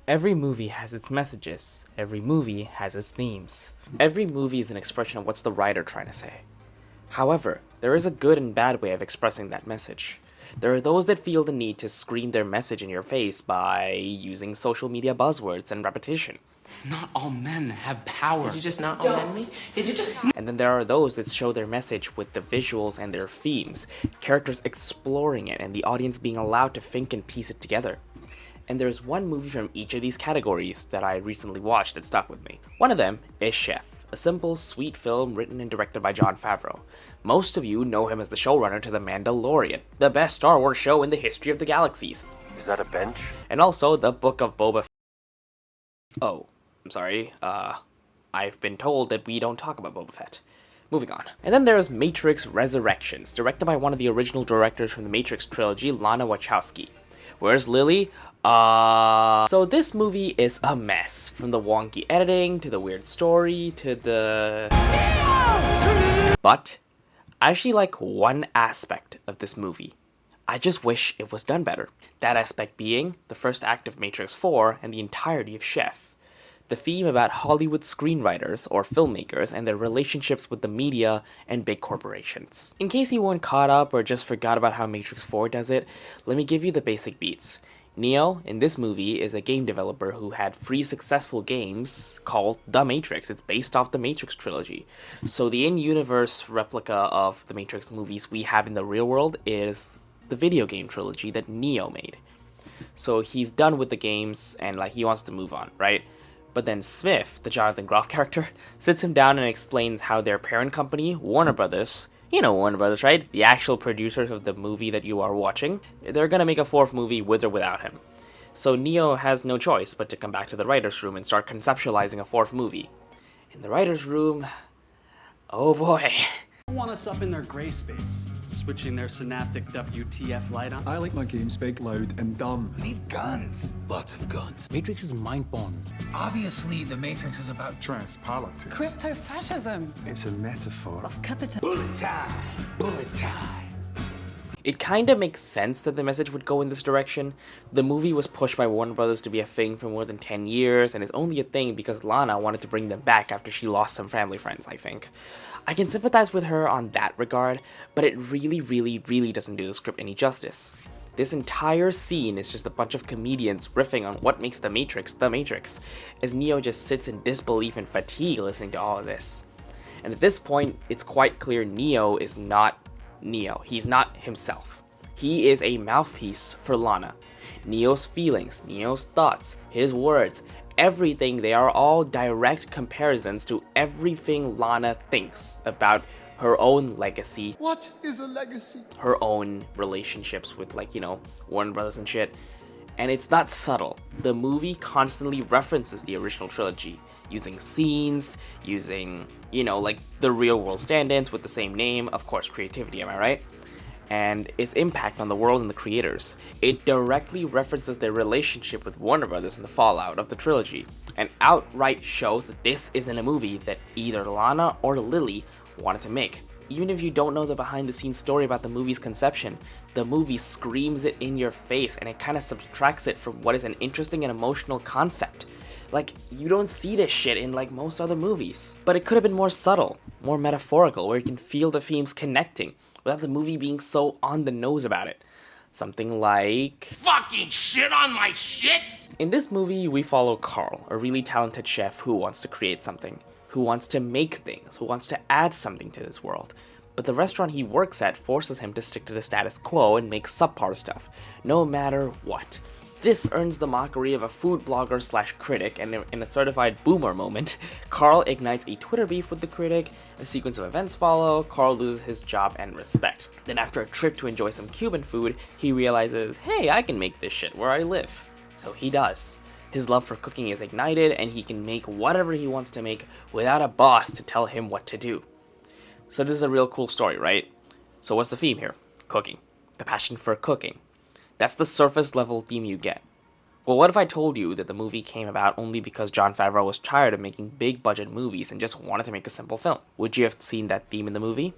Every movie has its messages. Every movie has its themes. Every movie is an expression of what's the writer trying to say. However, there is a good and bad way of expressing that message. There are those that feel the need to scream their message in your face by using social media buzzwords and repetition. Not all men have power. Did you just not all men me? Did you just... And then there are those that show their message with the visuals and their themes, characters exploring it and the audience being allowed to think and piece it together. And there's one movie from each of these categories that I recently watched that stuck with me. One of them is Chef, a simple, sweet film written and directed by Jon Favreau. Most of you know him as the showrunner to The Mandalorian, the best Star Wars show in the history of the galaxies. Is that a bench? And also the Book of Boba Fett. Oh, I'm sorry, I've been told that we don't talk about Boba Fett. Moving on. And then there's Matrix Resurrections, directed by one of the original directors from the Matrix trilogy, Lana Wachowski. Where's Lily? So this movie is a mess. From the wonky editing, to the weird story, to the... But I actually like one aspect of this movie. I just wish it was done better. That aspect being the first act of Matrix 4 and the entirety of Chef. The theme about Hollywood screenwriters or filmmakers and their relationships with the media and big corporations. In case you weren't caught up or just forgot about how Matrix 4 does it, let me give you the basic beats. Neo, in this movie, is a game developer who had 3 successful games called The Matrix. It's based off the Matrix trilogy. So the in-universe replica of the Matrix movies we have in the real world is the video game trilogy that Neo made. So he's done with the games and he wants to move on, right? But then Smith, the Jonathan Groff character, sits him down and explains how their parent company, Warner Brothers, you know Warner Brothers, right? The actual producers of the movie that you are watching, they're gonna make a 4th movie with or without him. So Neo has no choice but to come back to the writer's room and start conceptualizing a 4th movie. In the writer's room, oh boy. Want us up in their gray space, switching their synaptic WTF light on. I like my games big, loud, and dumb. We need guns. Lots of guns. Matrix is mind-born. Obviously, the Matrix is about Trans politics. Crypto-fascism. It's a metaphor. Of capital. bullet time. Bullet time. It kinda makes sense that the message would go in this direction. The movie was pushed by Warner Brothers to be a thing for more than 10 years, and is only a thing because Lana wanted to bring them back after she lost some family friends, I think. I can sympathize with her on that regard, but it really doesn't do the script any justice. This entire scene is just a bunch of comedians riffing on what makes The Matrix, as Neo just sits in disbelief and fatigue listening to all of this. And at this point, it's quite clear Neo is not Neo. He's not himself. He is a mouthpiece for Lana. Neo's feelings, Neo's thoughts, his words, everything, they are all direct comparisons to everything Lana thinks about her own legacy. What is a legacy? Her own relationships with Warner Brothers and shit. And it's not subtle. The movie constantly references the original trilogy, using scenes, using, the real world stand-ins with the same name, of course, creativity, am I right? And its impact on the world and the creators. It directly references their relationship with Warner Brothers and the fallout of the trilogy, and outright shows that this isn't a movie that either Lana or Lily wanted to make. Even if you don't know the behind-the-scenes story about the movie's conception, the movie screams it in your face, and it kind of subtracts it from what is an interesting and emotional concept. You don't see this shit in most other movies. But it could have been more subtle, more metaphorical, where you can feel the themes connecting, without the movie being so on the nose about it. Something like... Fucking shit on my shit! In this movie, we follow Carl, a really talented chef who wants to create something, who wants to make things, who wants to add something to this world. But the restaurant he works at forces him to stick to the status quo and make subpar stuff, no matter what. This earns the mockery of a food blogger / critic, and in a certified boomer moment, Carl ignites a Twitter beef with the critic, a sequence of events follow, Carl loses his job and respect. Then after a trip to enjoy some Cuban food, he realizes, hey, I can make this shit where I live. So he does. His love for cooking is ignited, and he can make whatever he wants to make without a boss to tell him what to do. So this is a real cool story, right? So what's the theme here? Cooking. The passion for cooking. That's the surface level theme you get. Well, what if I told you that the movie came about only because Jon Favreau was tired of making big budget movies and just wanted to make a simple film? Would you have seen that theme in the movie?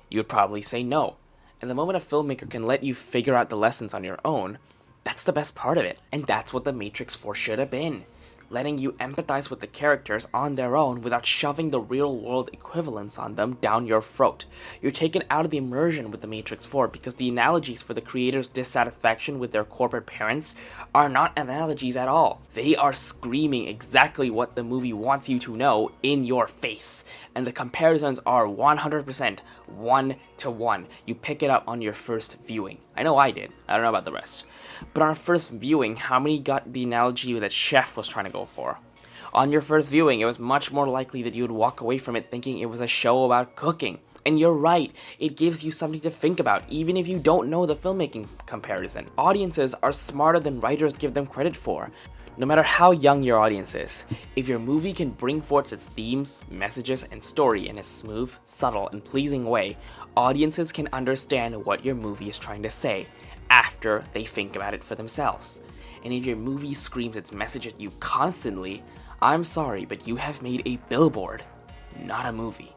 You would probably say no. And the moment a filmmaker can let you figure out the lessons on your own, That's the best part of it, and that's what The Matrix 4 should have been. Letting you empathize with the characters on their own without shoving the real-world equivalents on them down your throat. You're taken out of the immersion with The Matrix 4 because the analogies for the creators' dissatisfaction with their corporate parents are not analogies at all. They are screaming exactly what the movie wants you to know in your face, and the comparisons are 100% 1-to-1. You pick it up on your first viewing. I know I did. I don't know about the rest. But on first viewing, how many got the analogy that Chef was trying to go for? On your first viewing, it was much more likely that you would walk away from it thinking it was a show about cooking. And you're right, it gives you something to think about, even if you don't know the filmmaking comparison. Audiences are smarter than writers give them credit for. No matter how young your audience is, if your movie can bring forth its themes, messages, and story in a smooth, subtle, and pleasing way, audiences can understand what your movie is trying to say after they think about it for themselves. And if your movie screams its message at you constantly, I'm sorry, but you have made a billboard, not a movie.